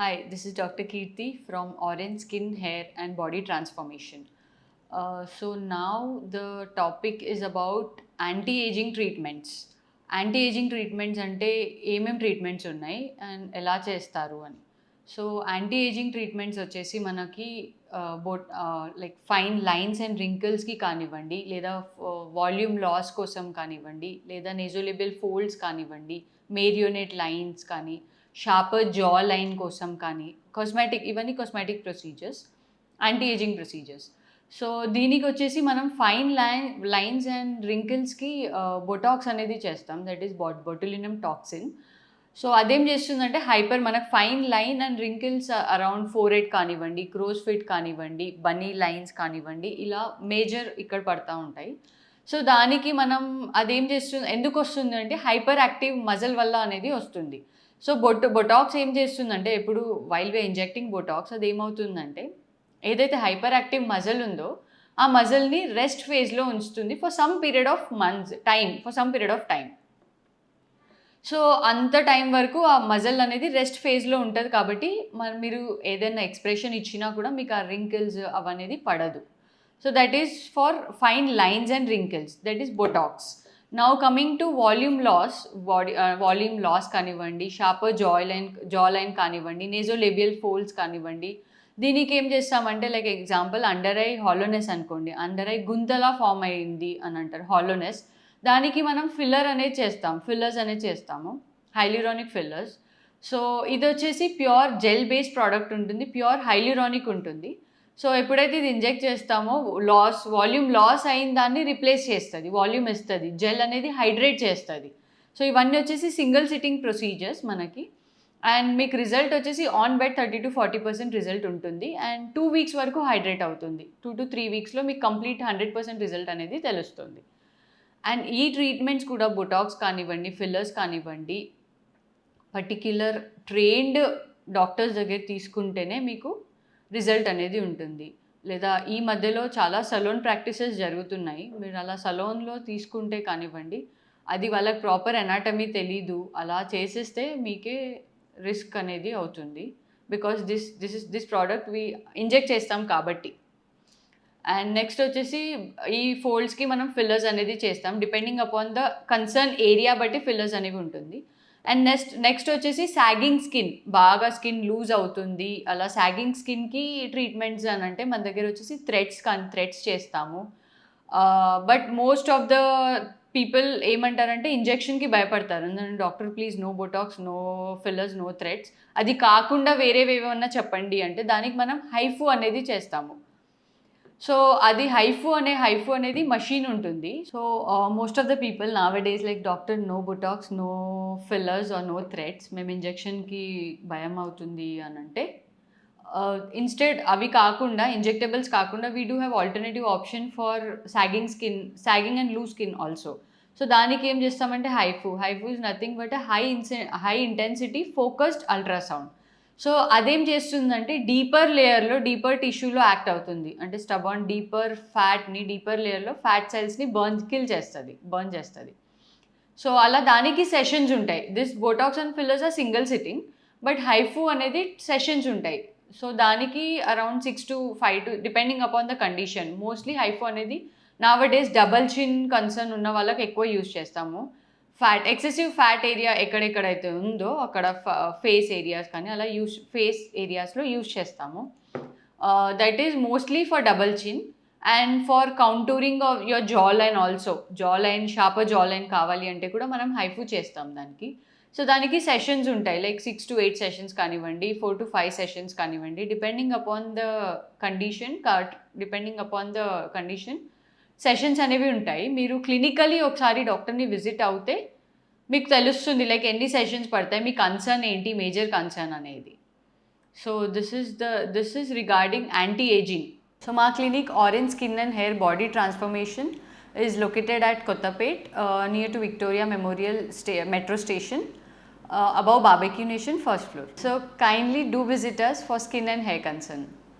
Hi, this is Dr. Kirti from Orange Skin, Hair and Body Transformation. So now the topic is about anti-aging treatments. Anti-aging treatments అంటే ఏమేం treatments ఉన్నాయి and ఎలా చేస్తారు అని. So anti ageing treatments వచ్చేసి మనకి like fine lines and రింకిల్స్కి కానివ్వండి, లేదా వాల్యూమ్ లాస్ కోసం కానివ్వండి, లేదా నేజోలేబియల్ ఫోల్డ్స్ కానివ్వండి, మేరియోనేట్ లైన్స్ కానీ, షార్పర్ జా లైన్ కోసం కానీ, ఇవన్నీ cosmetic procedures, anti ageing procedures. So దీనికి వచ్చేసి మనం ఫైన్ లైన్స్ అండ్ రింకిల్స్కి బొటాక్స్ అనేది చేస్తాం, దట్ ఈస్ బొటులినం టాక్సిన్. సో అదేం చేస్తుందంటే మనకు fine line and wrinkles around forehead కానివ్వండి, క్రోస్ ఫిట్ కానివ్వండి, బన్నీ లైన్స్ కానివ్వండి, ఇలా మేజర్ ఇక్కడ పడతా ఉంటాయి. సో దానికి మనం అదేం చేస్తుంది, ఎందుకు వస్తుంది అంటే హైపర్ యాక్టివ్ మజిల్ వల్ల అనేది వస్తుంది. సో బొటాక్స్ ఏం చేస్తుందంటే ఇప్పుడు వైల్ వే ఇంజెక్టింగ్ బొటాక్స్ అది ఏమవుతుందంటే ఏదైతే హైపర్ యాక్టివ్ మజిల్ ఉందో ఆ మజిల్ని రెస్ట్ ఫేజ్లో ఉంచుతుంది for some period of time. So అంత టైం వరకు ఆ మజిల్ అనేది రెస్ట్ ఫేజ్లో ఉంటుంది కాబట్టి మీరు ఏదైనా ఎక్స్ప్రెషన్ ఇచ్చినా కూడా మీకు ఆ రింకిల్స్ అవనేది పడదు. So that is for fine lines and wrinkles, that is Botox. Now coming to volume loss కానివ్వండి, షార్పర్ జా లైన్ కానివ్వండి, నేజోలేబియల్ ఫోల్డ్స్ కానివ్వండి, దీనికి ఏం చేస్తామంటే like example under eye hollowness అనుకోండి, అండర్ ఐ గుంతలా ఫామ్ అయింది అని అంటారు హాలోనెస్. దానికి మనం ఫిల్లర్స్ అనేది చేస్తాము, హైల్యూరానిక్ ఫిల్లర్స్. సో ఇది వచ్చేసి ప్యూర్ జెల్ బేస్డ్ ప్రోడక్ట్ ఉంటుంది, ప్యూర్ హైల్యూరానిక్ ఉంటుంది. సో ఎప్పుడైతే ఇది ఇంజెక్ట్ చేస్తామో వాల్యూమ్ లాస్ అయిన దాన్ని రిప్లేస్ చేస్తుంది, వాల్యూమ్ ఇస్తుంది, జెల్ అనేది హైడ్రేట్ చేస్తుంది. సో ఇవన్నీ వచ్చేసి సింగిల్ సిట్టింగ్ ప్రొసీజర్స్ మనకి. అండ్ మీకు రిజల్ట్ వచ్చేసి ఆన్ బెడ్ 30 to 40% రిజల్ట్ ఉంటుంది. అండ్ 2 weeks వరకు హైడ్రేట్ అవుతుంది. 2 to 3 weeksలో మీకు కంప్లీట్ 100% రిజల్ట్ అనేది తెలుస్తుంది. అండ్ ఈ ట్రీట్మెంట్స్ కూడా బొటాక్స్ కానివ్వండి, ఫిల్లర్స్ కానివ్వండి, పర్టిక్యులర్ ట్రైన్డ్ డాక్టర్స్ దగ్గర తీసుకుంటేనే మీకు రిజల్ట్ అనేది ఉంటుంది. లేదా ఈ మధ్యలో చాలా సలోన్ ప్రాక్టీసెస్ జరుగుతున్నాయి, మీరు అలా సలోన్లో తీసుకుంటే కానివ్వండి, అది వాళ్ళకి ప్రాపర్ ఎనాటమీ తెలీదు, అలా చేసేస్తే మీకే రిస్క్ అనేది అవుతుంది. బికాస్ దిస్ ప్రోడక్ట్ ఇంజెక్ట్ చేస్తాం కాబట్టి. అండ్ నెక్స్ట్ వచ్చేసి ఈ ఫోల్డ్స్కి మనం ఫిల్లర్స్ అనేది చేస్తాం, depending upon the concern area బట్టి ఫిల్లర్స్ అనేవి ఉంటుంది. అండ్ నెక్స్ట్ వచ్చేసి సాగింగ్ స్కిన్, బాగా స్కిన్ లూజ్ అవుతుంది, అలా సాగింగ్ స్కిన్కి ట్రీట్మెంట్స్ అని అంటే మన దగ్గర వచ్చేసి థ్రెడ్స్ చేస్తాము. But most of the people ఏమంటారంటే ఇంజెక్షన్కి భయపడతారు, doctor please no Botox, no fillers, no threads, అది కాకుండా వేరేవేమన్నా చెప్పండి అంటే దానికి మనం హైఫు అనేది చేస్తాము. సో అది హైఫు అనేది మషీన్ ఉంటుంది. So most of the people nowadays like doctor no Botox, no fillers or no threads, మేము ఇంజెక్షన్కి భయం అవుతుంది అని అంటే ఇన్స్టెడ్ అవి కాకుండా, ఇంజెక్టబుల్స్ కాకుండా we do have alternative option for sagging and loose skin also. So దానికి ఏం చేస్తామంటే HIFU is nothing but high intensity focused ultrasound. So అదేం చేస్తుందంటే డీపర్ టిష్యూలో యాక్ట్ అవుతుంది, అంటే స్టబాన్ డీపర్ లేయర్లో ఫ్యాట్ సెల్స్ని బర్న్ చేస్తుంది. సో అలా దానికి సెషన్స్ ఉంటాయి. This Botox and fillers are single sitting, but HIFU అనేది సెషన్స్ ఉంటాయి. సో దానికి around 6 to 5 depending upon the condition. Mostly HIFU అనేది నావడేస్ డబల్ చిన్ కన్సర్న్ ఉన్న వాళ్ళకి ఎక్కువ యూజ్ చేస్తాము. ఎక్సెసివ్ ఫ్యాట్ ఏరియా ఎక్కడెక్కడైతే ఉందో అక్కడ ఫేస్ ఏరియాస్ కానీ అలా ఫేస్ ఏరియాస్లో యూజ్ చేస్తాము. That is mostly for double chin and for contouring of your jaw line also. Sharper జా లైన్ కావాలి అంటే కూడా మనం హైఫు చేస్తాం దానికి. సో దానికి సెషన్స్ ఉంటాయి, లైక్ 6 to 8 సెషన్స్ కానివ్వండి, 4 to 5 సెషన్స్ కానివ్వండి, depending upon the condition sessions అనేవి ఉంటాయి. మీరు క్లినికలీ ఒకసారి డాక్టర్ని విజిట్ అవుతే మీకు తెలుస్తుంది లైక్ ఎన్ని సెషన్స్ పడతాయి, మీ కన్సర్న్ ఏంటి, మేజర్ కన్సర్న్ అనేది. So this is regarding anti-aging. So మా clinic orange skin and hair body transformation is located at Kottapet, near to Victoria Memorial Metro Station, above Barbecue Nation, first floor. So kindly do visit us for skin and hair concern.